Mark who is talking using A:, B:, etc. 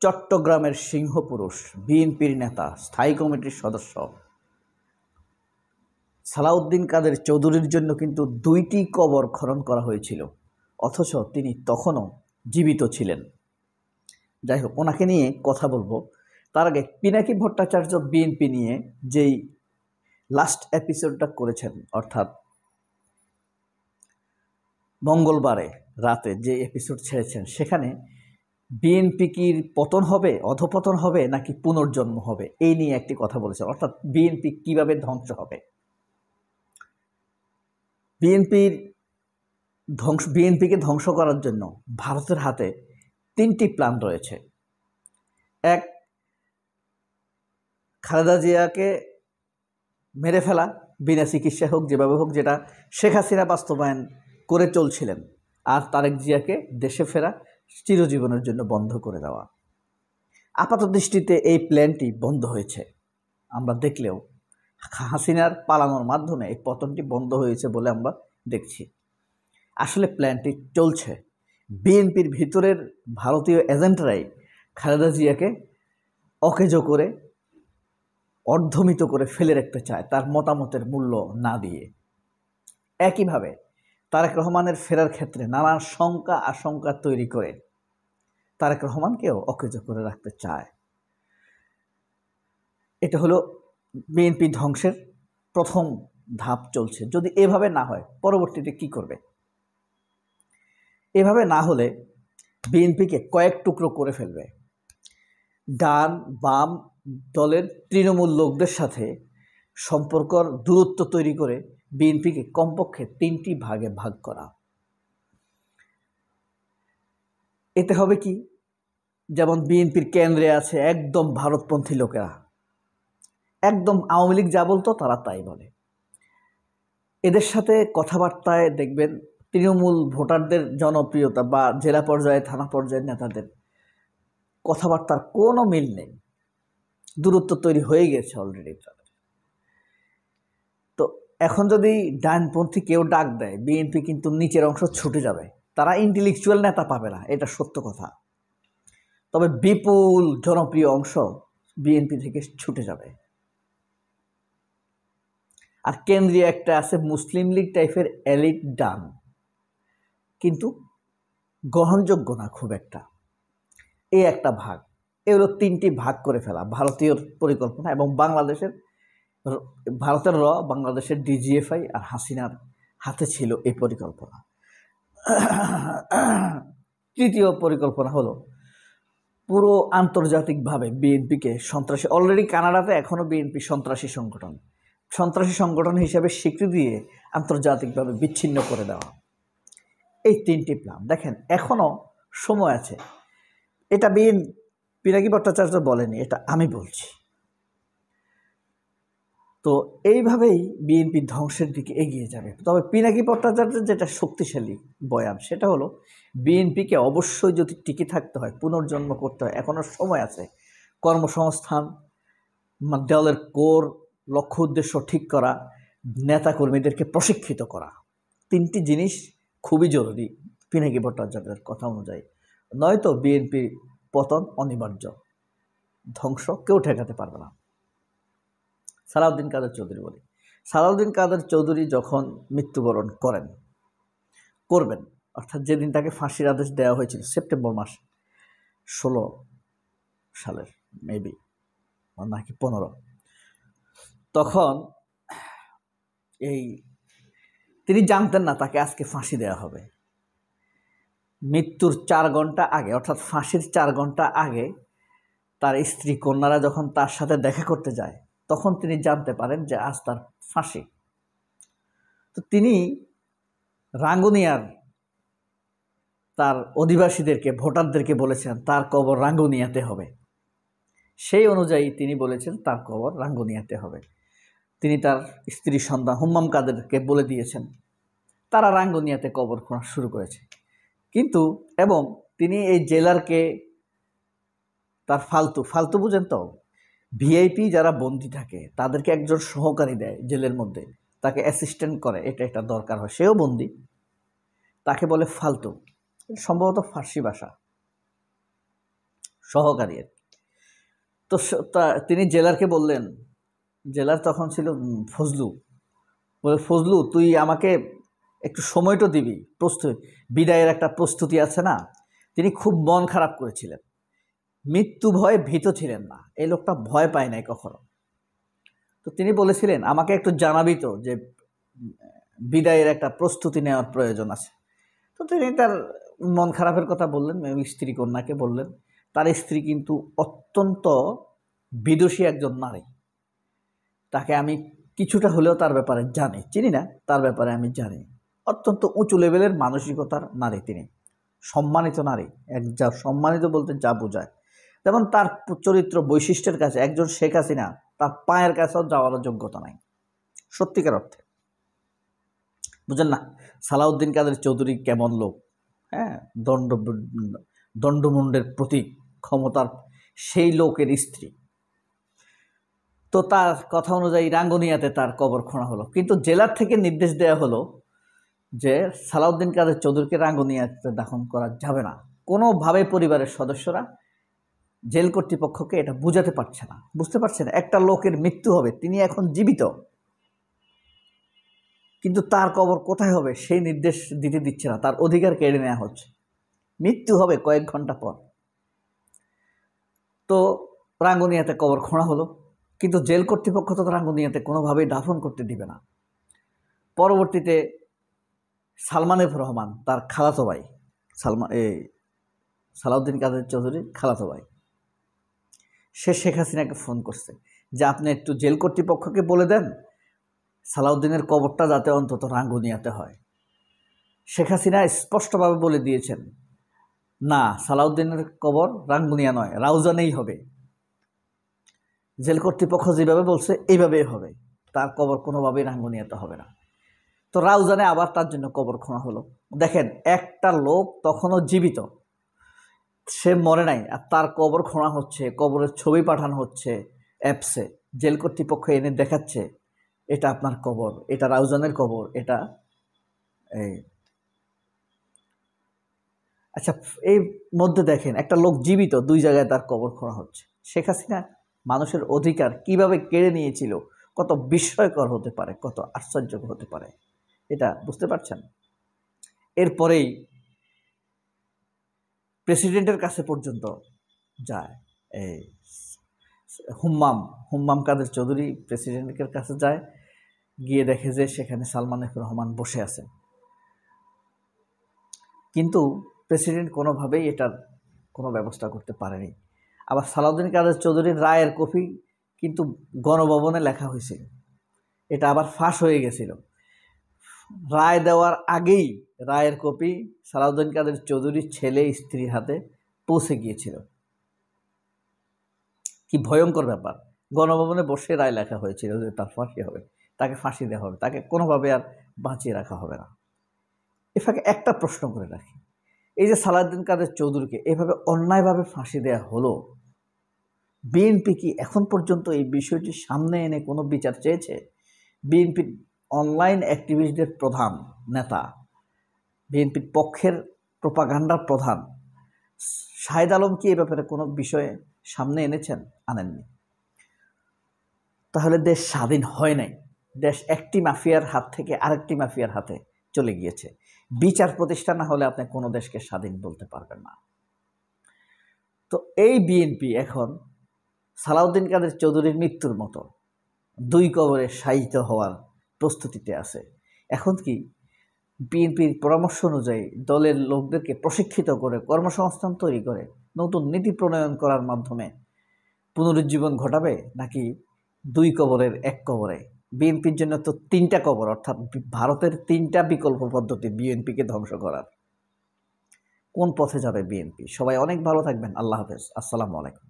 A: চট্টগ্রামের সিংহপুরুষ বিএনপির নেতা স্থায়ী কমিটির সদস্য সালাউদ্দিন কাদের চৌধুরীর জন্য কিন্তু 2টি কবর খনন করা হয়েছিল, অথচ তিনি তখনও জীবিত ছিলেন। যাই হোক, ওনাকে নিয়ে কথা বলবো। তার আগে পিনাকি ভট্টাচার্য বিএনপি নিয়ে যেই লাস্ট এপিসোডটা করেছেন, অর্থাৎ মঙ্গলবারে রাতে যে এপিসোড ছেড়েছেন, সেখানে বিএনপি কি পতন হবে, অধপতন হবে নাকি পুনর্জন্ম হবে, এই নিয়ে একটি কথা বলেছেন। অর্থাৎ বিএনপি কিভাবে ধ্বংস হবে। বিএনপিকে ধ্বংস করার জন্য ভারতের হাতে 3টি প্ল্যান রয়েছে। এক, খালেদা জিয়াকে মেরে ফেলা, বিনা চিকিৎসায় হোক, যেভাবে হোক, যেটা শেখ হাসিনা বাস্তবায়ন করে চলছিলেন। আর তারেক জিয়াকে দেশে ফেরা, চিরজীবনের জন্য বন্ধ করে দেওয়া। আপাত দৃষ্টিতে এই প্ল্যানটি বন্ধ হয়েছে, আমরা দেখলেও হাসিনার পালানোর মাধ্যমে এই পতনটি বন্ধ হয়েছে বলে আমরা দেখছি। আসলে প্ল্যানটি চলছে। বিএনপির ভিতরের ভারতীয় এজেন্টরাই খালেদা জিয়াকে অকেজো করে, অর্ধমিত করে ফেলে রাখতে চায়, তার মতামতের মূল্য না দিয়ে। একইভাবে তারেক রহমানের ফেরার ক্ষেত্রে নানা শঙ্কা আশঙ্কা তৈরি করে তারেক রহমানকেও অকেজো করে রাখতে চায়। এটা হলো বিএনপি ধ্বংসের প্রথম ধাপ চলছে। যদি এভাবে না হয়, পরবর্তীতে কি করবে? এভাবে না হলে বিএনপিকে কয়েক টুকরো করে ফেলবে। ডান বাম দলের তৃণমূল লোকদের সাথে সম্পর্কর দূরত্ব তৈরি করে বিএনপিকে কমপক্ষে 3টি ভাগে ভাগ করা। এতে হবে কি, যেমন বিএনপির কেন্দ্রে আছে একদম ভারতপন্থী লোকেরা, একদম আওয়ামী লীগ যা বলতো তারা তাই বলে। এদের সাথে কথাবার্তায় দেখবেন তৃণমূল ভোটারদের জনপ্রিয়তা বা জেলা পর্যায়ে থানা পর্যায়ের নেতাদের কথাবার্তার কোনো মিল নেই, দূরত্ব তৈরি হয়ে গেছে অলরেডি। তো এখন যদি ডানপন্থী কেউ ডাক দেয়, বিএনপি কিন্তু নিচের অংশ ছুটে যাবে। তারা ইন্টেলেকচুয়াল নেতা পাবে না, এটা সত্য কথা। তবে বিপুল জনপ্রিয় অংশ বিএনপি থেকে ছুটে যাবে। আর কেন্দ্রীয় একটা আছে মুসলিম লীগ টাইপের এলিট ডান, কিন্তু গ্রহণযোগ্য না খুব একটা। এই একটা ভাগ। এগুলো 3টি ভাগ করে ফেলা ভারতীয় পরিকল্পনা, এবং ভারতের বাংলাদেশের ডিজিএফআই আর হাসিনার হাতে ছিল এই পরিকল্পনা। তৃতীয় পরিকল্পনা হলো পুরো আন্তর্জাতিকভাবে বিএনপিকে সন্ত্রাসী, অলরেডি কানাডাতে এখনও বিএনপি সন্ত্রাসী সংগঠন হিসেবে স্বীকৃতি দিয়ে আন্তর্জাতিকভাবে বিচ্ছিন্ন করে দেওয়া। এই 3টি প্ল্যান দেখেন, এখনও সময় আছে। এটা পিনাকি ভট্টাচার্য বলেনি, এটা আমি বলছি। তো এইভাবেই বিএনপি ধ্বংসের দিকে এগিয়ে যাবে। তবে পিনাকি ভট্টাচার্যের যেটা শক্তিশালী বয়ান, সেটা হলো বিএনপিকে অবশ্যই যদি টিকে থাকতে হয়, পুনর্জন্ম করতে হয়, এখনও সময় আছে। কর্মসংস্থান, দলের কোর লক্ষ্য উদ্দেশ্য ঠিক করা, নেতাকর্মীদেরকে প্রশিক্ষিত করা, 3টি জিনিস খুবই জরুরি পিনাকি ভট্টাচার্যের কথা অনুযায়ী। নয়তো বিএনপির পতন অনিবার্য, ধ্বংস কেউ ঠেকাতে পারবে না। সালাউদ্দিন কাদের চৌধুরী বলি। সালাউদ্দিন কাদের চৌধুরী যখন মৃত্যুবরণ করবেন, অর্থাৎ যেদিন তাকে ফাঁসির আদেশ দেওয়া হয়েছিল, সেপ্টেম্বর মাস 16 সালের মেবি নাকি 15, তখন তিনি জানতেন না তাকে আজকে ফাঁসি দেওয়া হবে। মৃত্যুর 4 ঘন্টা আগে, অর্থাৎ ফাঁসির 4 ঘন্টা আগে তার স্ত্রী কন্যারা যখন তার সাথে দেখা করতে যায়, তখন তিনি জানতে পারেন যে আজ তার ফাঁসি। তো তিনি রাঙ্গুনিয়ার তার অধিবাসীদেরকে, ভোটারদেরকে বলেছেন তার কবর রাঙ্গুনিয়াতে হবে। সেই অনুযায়ী তিনি বলেছেন তার কবর রাঙ্গুনিয়াতে হবে। তিনি তার স্ত্রী সন্তান হুম্মাম কাদেরকে বলে দিয়েছেন, তারা রাঙ্গুনিয়াতে কবর খোঁড়া শুরু করেছে। কিন্তু এবং তিনি এই জেলারকে তার ফালতু বুঝেন তো, ভিআইপি যারা বন্দী থাকে তাদেরকে একজন সহকারী দেয় জেলের মধ্যে, তাকে অ্যাসিস্ট্যান্ট করে, এটা দরকার হয়, সেও বন্দী, তাকে বলে ফালতু। সম্ভবত ফার্সি ভাষা, সহকারী আর কি। তো তিনি জেলারকে বললেন, জেলার তখন ছিল ফজলু, বলে ফজলু তুই আমাকে একটু সময় তো দিবি, বিদায়ের একটা প্রস্তুতি আছে না। তিনি খুব মন খারাপ করেছিলেন, মৃত্যু ভয়ে ভীত ছিলেন না, এই লোকটা ভয় পায় নাই কখনো। তো তিনি বলেছিলেন আমাকে একটু জানাবি তো যে বিদায়ের একটা প্রস্তুতি নেওয়ার প্রয়োজন আছে। তো তিনি তার মন খারাপের কথা বললেন, স্ত্রী কন্যাকে বললেন। তার স্ত্রী কিন্তু অত্যন্ত বিদুষী একজন নারী, তাকে আমি কিছুটা হলেও তার ব্যাপারে জানি, চিনি না, তার ব্যাপারে আমি জানি। অত্যন্ত উঁচু লেভেলের মানসিকতার নারী তিনি, সম্মানিত নারী, যা সম্মানিত বলতে যা বোঝায়। যেমন তার চরিত্র বৈশিষ্ট্যের কাছে একজন শেখ হাসিনা তার পায়ের কাছেও যাওয়ার যোগ্যতা নাই, সত্যিকার অর্থে। বুঝেন না সালাউদ্দিন কাদের চৌধুরী কেমন লোক, হ্যাঁ, দণ্ডমুণ্ডের প্রতীক, ক্ষমতার সেই লোকের স্ত্রী। তো তার কথা অনুযায়ী রাঙ্গুনিয়াতে তার কবর খোঁড়া হলো, কিন্তু জেলার থেকে নির্দেশ দেওয়া হলো যে সালাউদ্দিন কাদের চৌধুরীকে রাঙ্গুনিয়াতে দাফন করা যাবে না। কোনোভাবে পরিবারের সদস্যরা জেল কর্তৃপক্ষকে এটা বুঝাতে পারছে না, বুঝতে পারছে না একটা লোকের মৃত্যু হবে, তিনি এখন জীবিত, কিন্তু তার কবর কোথায় হবে সেই নির্দেশ দিচ্ছে না, তার অধিকার কেড়ে নেওয়া হচ্ছে। মৃত্যু হবে কয়েক ঘন্টা পর। তো রাঙ্গুনিয়াতে কবর খোঁড়া হলো, কিন্তু জেল কর্তৃপক্ষ তো রাঙ্গুনিয়াতে কোনোভাবেই দাফন করতে দিবে না। পরবর্তীতে সালমান এফ রহমান, তার খালাতো ভাই, সালাউদ্দিন কাদের চৌধুরীর খালাতো ভাই, সে শেখ হাসিনাকে ফোন করছে যে আপনি একটু জেল কর্তৃপক্ষকে বলে দেন সালাউদ্দিনের কবরটা যাতে অন্তত রাঙ্গুনিয়াতে হয়। শেখ হাসিনা স্পষ্টভাবে বলে দিয়েছেন, না, সালাউদ্দিনের কবর রাঙ্গুনিয়া নয়, রাউজানেই হবে। জেল কর্তৃপক্ষ যেভাবে বলছে এইভাবেই হবে, তার কবর কোনোভাবেই রাঙ্গুনিয়াতে হবে না। তো রাউজানে আবার তার জন্য কবর খোঁড়া হলো। দেখেন, একটা লোক তখনও জীবিত, সে মরে নাই, আর তার কবর খোঁড়া হচ্ছে, কবরের ছবি পাঠানো হচ্ছে অ্যাপসে, জেল কর্তৃপক্ষ এনে দেখাচ্ছে এটা আপনার কবর, এটা রাউজানের কবর, এটা এই। আচ্ছা, এই মধ্যে দেখেন একটা লোক জীবিত, দুই জায়গায় তার কবর খোঁড়া হচ্ছে। শেখ হাসিনা মানুষের অধিকার কিভাবে কেড়ে নিয়েছিল, কত বিস্ময়কর হতে পারে, কত আশ্চর্যকর হতে পারে, এটা বুঝতে পারছেন। এরপরেই প্রেসিডেন্টের কাছে পর্যন্ত যায় এই হুম্মাম কাদের চৌধুরী প্রেসিডেন্টের কাছে যায়, গিয়ে দেখে যে সেখানে সালমান এফ রহমান বসে আছেন, কিন্তু প্রেসিডেন্ট কোনোভাবেই এটার কোনো ব্যবস্থা করতে পারেনি। আবার সালাউদ্দিন কাদের চৌধুরীর রায়ের কপি কিন্তু গণভবনে লেখা হয়েছিল, এটা আবার ফাঁস হয়ে গেছিল। রায় দেওয়ার আগেই রায়ের কপি সালাউদ্দিন কাদের চৌধুরীর ছেলে স্ত্রীর হাতে পৌঁছে গিয়েছিল। কি ভয়ঙ্কর ব্যাপার, গণভবনে বসে রায় লেখা হয়েছিল যে তার ফাঁসি হবে, তাকে ফাঁসি দেওয়া হবে, তাকে কোনোভাবে আর বাঁচিয়ে রাখা হবে না। এ ফাঁকে একটা প্রশ্ন করে রাখি, এই যে সালাউদ্দিন কাদের চৌধুরীকে এভাবে অন্যায়ভাবে ফাঁসি দেওয়া হলো, বিএনপি কি এখন পর্যন্ত এই বিষয়টি সামনে এনে কোনো বিচার চেয়েছে? বিএনপির অনলাইন অ্যাক্টিভিস্টদের প্রধান নেতা, বিএনপির পক্ষের প্রোপাগান্ডার প্রধান শাহেদ আলম কি এ ব্যাপারে কোনো বিষয়ে সামনে এনেছেন? আনেননি। তাহলে দেশ স্বাধীন হয় নাই, দেশ একটি মাফিয়ার হাত থেকে আরেকটি মাফিয়ার হাতে চলে গিয়েছে। বিচার প্রতিষ্ঠা না হলে আপনি কোনো দেশকে স্বাধীন বলতে পারবেন না। তো এই বিএনপি এখন সালাউদ্দিন কাদের চৌধুরীর মৃত্যুর মতো দুই কবরে শায়িত হওয়ার প্রস্তুতিতে আছে। এখন কি বিএনপির পরামর্শ অনুযায়ী দলের লোকদেরকে প্রশিক্ষিত করে কর্মসংস্থান তৈরি করে নতুন নীতি প্রণয়ন করার মাধ্যমে পুনরুজ্জীবন ঘটাবে, নাকি দুই কবরের এক কবরে? বিএনপির জন্য তো তিনটা কবর, অর্থাৎ ভারতের তিনটা বিকল্প পদ্ধতি বিএনপিকে ধ্বংস করার। কোন পথে যাবে বিএনপি? সবাই অনেক ভালো থাকবেন। আল্লাহ হাফেজ। আসসালামু আলাইকুম।